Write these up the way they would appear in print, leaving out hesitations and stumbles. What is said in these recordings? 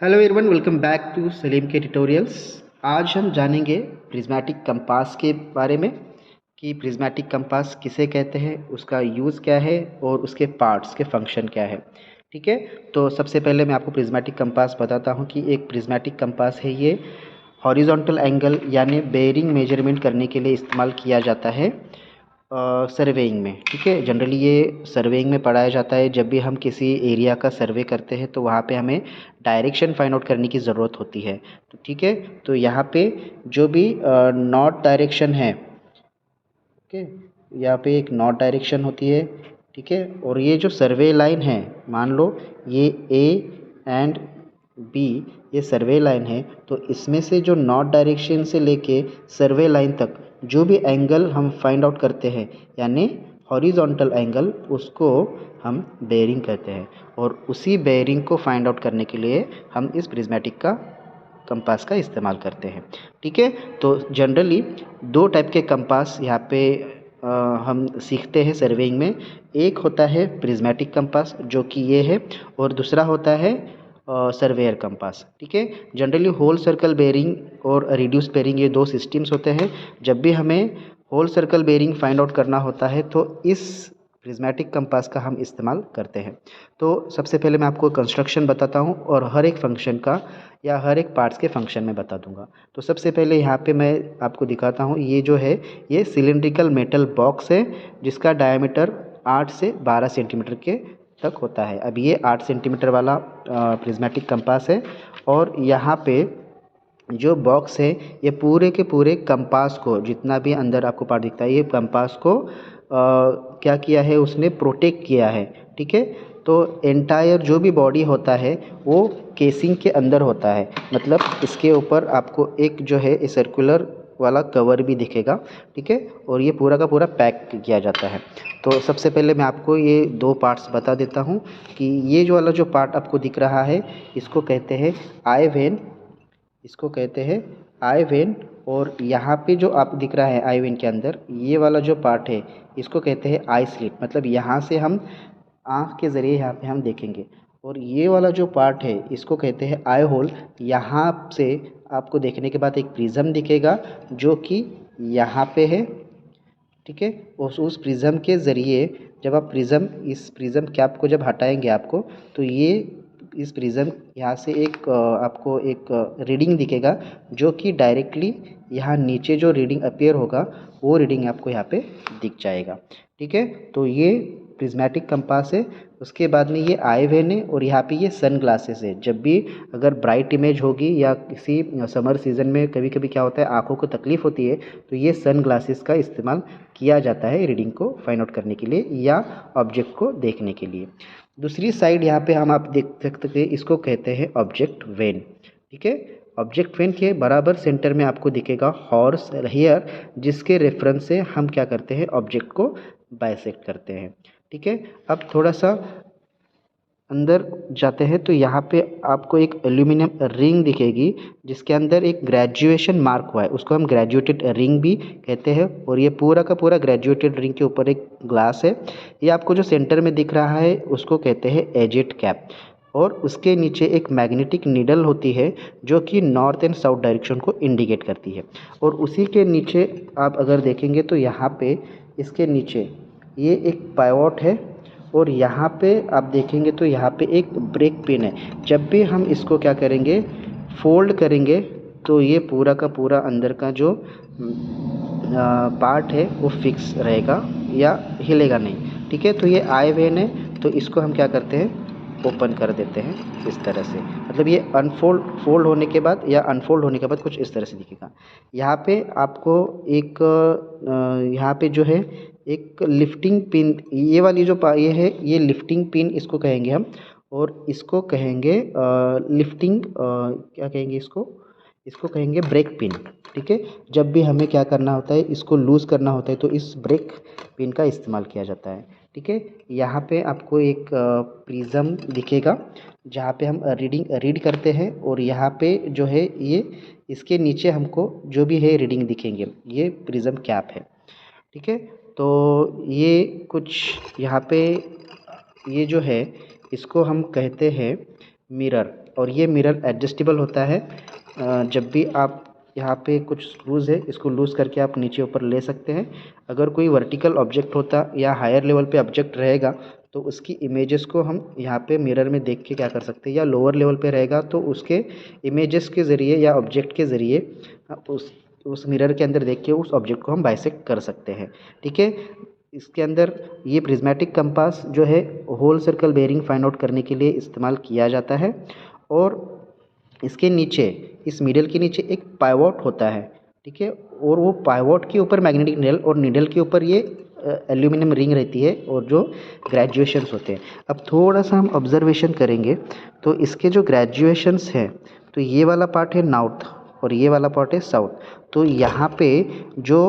Hello everyone, welcome back to Salim के tutorials. आज हम जानेंगे प्रिज्मेटिक कंपास के बारे में कि प्रिज्मेटिक कंपास किसे कहते हैं, उसका यूज़ क्या है और उसके पार्ट्स के फंक्शन क्या है। ठीक है, तो सबसे पहले मैं आपको प्रिज्मेटिक कंपास बताता हूँ कि एक प्रिज्मेटिक कंपास है ये हॉरिजॉन्टल एंगल यानी बेयरिंग मेजरमेंट करने के लिए इस्तेमाल किया जाता है सर्वेइंग में। ठीक है, जनरली ये सर्वेइंग में पढ़ाया जाता है। जब भी हम किसी एरिया का सर्वे करते हैं तो वहाँ पे हमें डायरेक्शन फाइंड आउट करने की ज़रूरत होती है। तो ठीक है, तो यहाँ पे जो भी नॉर्थ डायरेक्शन है, ओके, यहाँ पे एक नॉर्थ डायरेक्शन होती है। ठीक है, और ये जो सर्वे लाइन है, मान लो ये ए एंड बी, ये सर्वे लाइन है, तो इसमें से जो नॉर्थ डायरेक्शन से लेके सर्वे लाइन तक जो भी एंगल हम फाइंड आउट करते हैं यानी हॉरिजॉन्टल एंगल, उसको हम बेयरिंग कहते हैं। और उसी बेयरिंग को फाइंड आउट करने के लिए हम इस प्रिज्मेटिक का कंपास का इस्तेमाल करते हैं। ठीक है, तो जनरली दो टाइप के कंपास यहाँ पे हम सीखते हैं सर्वेइंग में। एक होता है प्रिज्मेटिक कंपास जो कि ये है, और दूसरा होता है सर्वेयर कंपास। ठीक है, जनरली होल सर्कल बेयरिंग और रिड्यूस बेयरिंग, ये दो सिस्टम्स होते हैं। जब भी हमें whole circle bearing find out करना होता है तो इस प्रिज्मेटिक कंपास का हम इस्तेमाल करते हैं। तो सबसे पहले मैं आपको कंस्ट्रक्शन बताता हूँ और हर एक फंक्शन का या हर एक पार्ट्स के फंक्शन में बता दूंगा। तो सबसे पहले यहाँ पे मैं आपको दिखाता हूँ, ये जो है ये सिलिंड्रिकल मेटल बॉक्स है जिसका डायमीटर 8 से 12 सेंटीमीटर के तक होता है। अब ये 8 सेंटीमीटर वाला प्रिज्मेटिक कंपास है, और यहाँ पे जो बॉक्स है ये पूरे के पूरे कंपास को, जितना भी अंदर आपको पार्ट दिखता है, ये कंपास को क्या किया है, उसने प्रोटेक्ट किया है। ठीक है, तो एंटायर जो भी बॉडी होता है वो केसिंग के अंदर होता है, मतलब इसके ऊपर आपको एक जो है सर्कुलर वाला कवर भी दिखेगा। ठीक है, और ये पूरा का पूरा पैक किया जाता है। तो सबसे पहले मैं आपको ये दो पार्ट्स बता देता हूँ कि ये जो वाला जो पार्ट आपको दिख रहा है इसको कहते हैं आई वेन, इसको कहते हैं आई वेन। और यहाँ पे जो आप दिख रहा है आई वेन के अंदर ये वाला जो पार्ट है इसको कहते हैं आई स्लिट, मतलब यहाँ से हम आँख के ज़रिए यहाँ पे हम देखेंगे। और ये वाला जो पार्ट है इसको कहते हैं आई होल। यहाँ से आपको देखने के बाद एक प्रिज्म दिखेगा जो कि यहाँ पे है। ठीक है, उस प्रिज्म के ज़रिए जब आप इस प्रिज्म कैप को जब हटाएंगे आपको, तो ये इस प्रिज्म यहाँ से एक आपको एक रीडिंग दिखेगा जो कि डायरेक्टली यहाँ नीचे जो रीडिंग अपीयर होगा वो रीडिंग आपको यहाँ पे दिख जाएगा। ठीक है, तो ये प्रिज्मेटिक कंपास है। उसके बाद में ये आई वेन है, और यहाँ पे ये सन ग्लासेस है। जब भी अगर ब्राइट इमेज होगी या किसी समर सीज़न में कभी कभी क्या होता है, आँखों को तकलीफ़ होती है, तो ये सन ग्लासेस का इस्तेमाल किया जाता है रीडिंग को फाइंड आउट करने के लिए या ऑब्जेक्ट को देखने के लिए। दूसरी साइड यहाँ पे हम आप देख सकते हैं, इसको कहते हैं ऑब्जेक्ट वेन। ठीक है, ऑब्जेक्ट वेन के बराबर सेंटर में आपको दिखेगा हॉर्स हेयर, जिसके रेफरेंस से हम क्या करते हैं, ऑब्जेक्ट को बाइसेक्ट करते हैं। ठीक है, अब थोड़ा सा अंदर जाते हैं तो यहाँ पे आपको एक एल्यूमिनियम रिंग दिखेगी जिसके अंदर एक ग्रेजुएशन मार्क हुआ है, उसको हम ग्रेजुएटेड रिंग भी कहते हैं। और ये पूरा का पूरा ग्रेजुएटेड रिंग के ऊपर एक ग्लास है। ये आपको जो सेंटर में दिख रहा है उसको कहते हैं एजेट कैप। और उसके नीचे एक मैग्नेटिक नीडल होती है जो कि नॉर्थ एंड साउथ डायरेक्शन को इंडिकेट करती है। और उसी के नीचे आप अगर देखेंगे तो यहाँ पे इसके नीचे ये एक पाइवोट है, और यहाँ पे आप देखेंगे तो यहाँ पे एक ब्रेक पिन है। जब भी हम इसको क्या करेंगे, फोल्ड करेंगे, तो ये पूरा का पूरा अंदर का जो पार्ट है वो फिक्स रहेगा या हिलेगा नहीं। ठीक है, तो ये आई वेन है, तो इसको हम क्या करते हैं, ओपन कर देते हैं इस तरह से। मतलब ये फोल्ड होने के बाद या अनफोल्ड होने के बाद कुछ इस तरह से दिखेगा। यहाँ पे आपको एक यहाँ पे जो है एक लिफ्टिंग पिन, ये वाली जो ये है ये लिफ्टिंग पिन इसको कहेंगे हम, और इसको कहेंगे लिफ्टिंग क्या कहेंगे इसको, इसको कहेंगे ब्रेक पिन। ठीक है, जब भी हमें क्या करना होता है, इसको लूज़ करना होता है, तो इस ब्रेक पिन का इस्तेमाल किया जाता है। ठीक है, यहाँ पे आपको एक प्रिज्म दिखेगा जहाँ पे हम रीड करते हैं, और यहाँ पे जो है ये इसके नीचे हमको जो भी है रीडिंग दिखेंगे, ये प्रिज्म कैप है। ठीक है, तो ये कुछ यहाँ पे ये जो है इसको हम कहते हैं मिरर, और ये मिरर एडजस्टेबल होता है। जब भी आप यहाँ पे कुछ स्क्रूज़ है, इसको लूज़ करके आप नीचे ऊपर ले सकते हैं। अगर कोई वर्टिकल ऑब्जेक्ट होता या हायर लेवल पे ऑब्जेक्ट रहेगा तो उसकी इमेजेस को हम यहाँ पे मिरर में देख के क्या कर सकते हैं, या लोअर लेवल पे रहेगा तो उसके इमेजेस के ज़रिए या ऑब्जेक्ट के ज़रिए उस मिरर के अंदर देख के उस ऑब्जेक्ट को हम बाइसेक्ट कर सकते हैं। ठीक है, इसके अंदर ये प्रिज्मेटिक कंपास जो है whole circle bearing find out करने के लिए इस्तेमाल किया जाता है। और इसके नीचे, इस मिडल के नीचे एक पाइवोट होता है। ठीक है, और वो पाइवोट के ऊपर मैग्नेटिक नीडल और नीडल के ऊपर ये एल्यूमिनियम रिंग रहती है और जो ग्रेजुएशंस होते हैं। अब थोड़ा सा हम ऑब्जर्वेशन करेंगे तो इसके जो ग्रेजुएशंस हैं, तो ये वाला पार्ट है नॉर्थ और ये वाला पार्ट है साउथ। तो यहाँ पे जो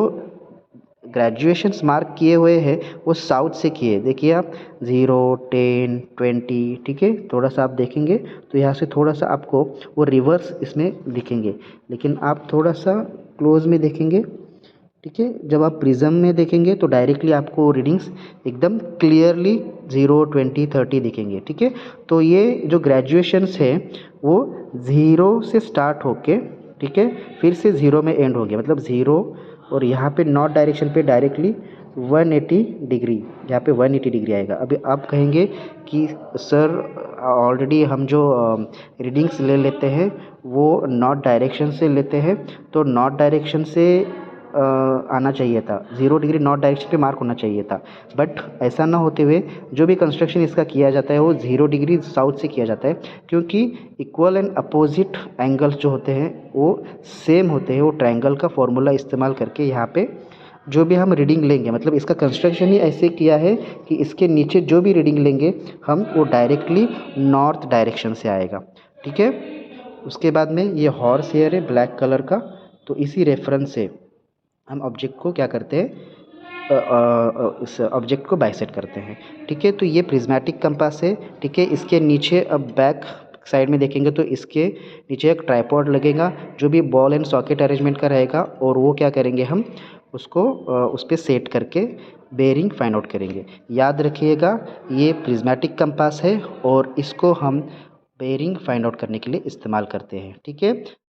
ग्रेजुएशंस मार्क किए हुए हैं वो साउथ से किए, देखिए आप 0, 10, 20। ठीक है, थोड़ा सा आप देखेंगे तो यहाँ से थोड़ा सा आपको वो रिवर्स इसमें दिखेंगे, लेकिन आप थोड़ा सा क्लोज में देखेंगे। ठीक है, जब आप प्रिज्म में देखेंगे तो डायरेक्टली आपको रीडिंग्स एकदम क्लियरली 0, 20, 30 दिखेंगे। ठीक है, तो ये जो ग्रेजुएशंस है वो 0 से स्टार्ट होके, ठीक है, फिर से 0 में एंड होंगे, मतलब 0 और यहाँ पे नॉर्थ डायरेक्शन पे डायरेक्टली 180 डिग्री, यहाँ पे 180 डिग्री आएगा। अभी आप कहेंगे कि सर ऑलरेडी हम जो रीडिंग्स ले लेते हैं वो नॉर्थ डायरेक्शन से लेते हैं, तो नॉर्थ डायरेक्शन से आना चाहिए था, 0 डिग्री नॉर्थ डायरेक्शन पे मार्क होना चाहिए था। बट ऐसा ना होते हुए जो भी कंस्ट्रक्शन इसका किया जाता है वो 0 डिग्री साउथ से किया जाता है, क्योंकि इक्वल एंड अपोजिट एंगल्स जो होते हैं वो सेम होते हैं। वो ट्रायंगल का फॉर्मूला इस्तेमाल करके यहाँ पे जो भी हम रीडिंग लेंगे, मतलब इसका कंस्ट्रक्शन ही ऐसे किया है कि इसके नीचे जो भी रीडिंग लेंगे हम वो डायरेक्टली नॉर्थ डायरेक्शन से आएगा। ठीक है, उसके बाद में ये हॉर्स हेयर है ब्लैक कलर का, तो इसी रेफरेंस से हम ऑब्जेक्ट को क्या करते हैं, इस ऑब्जेक्ट को बाइसेक्ट करते हैं। ठीक है, तो ये प्रिज्मेटिक कंपास है। ठीक है, इसके नीचे अब बैक साइड में देखेंगे तो इसके नीचे एक ट्राइपॉड लगेगा जो भी बॉल एंड सॉकेट अरेंजमेंट का रहेगा, और वो क्या करेंगे हम उसको उस पर सेट करके बेयरिंग फाइंड आउट करेंगे। याद रखिएगा ये प्रिज्मेटिक कंपास है और इसको हम बेयरिंग फाइंड आउट करने के लिए इस्तेमाल करते हैं। ठीक है,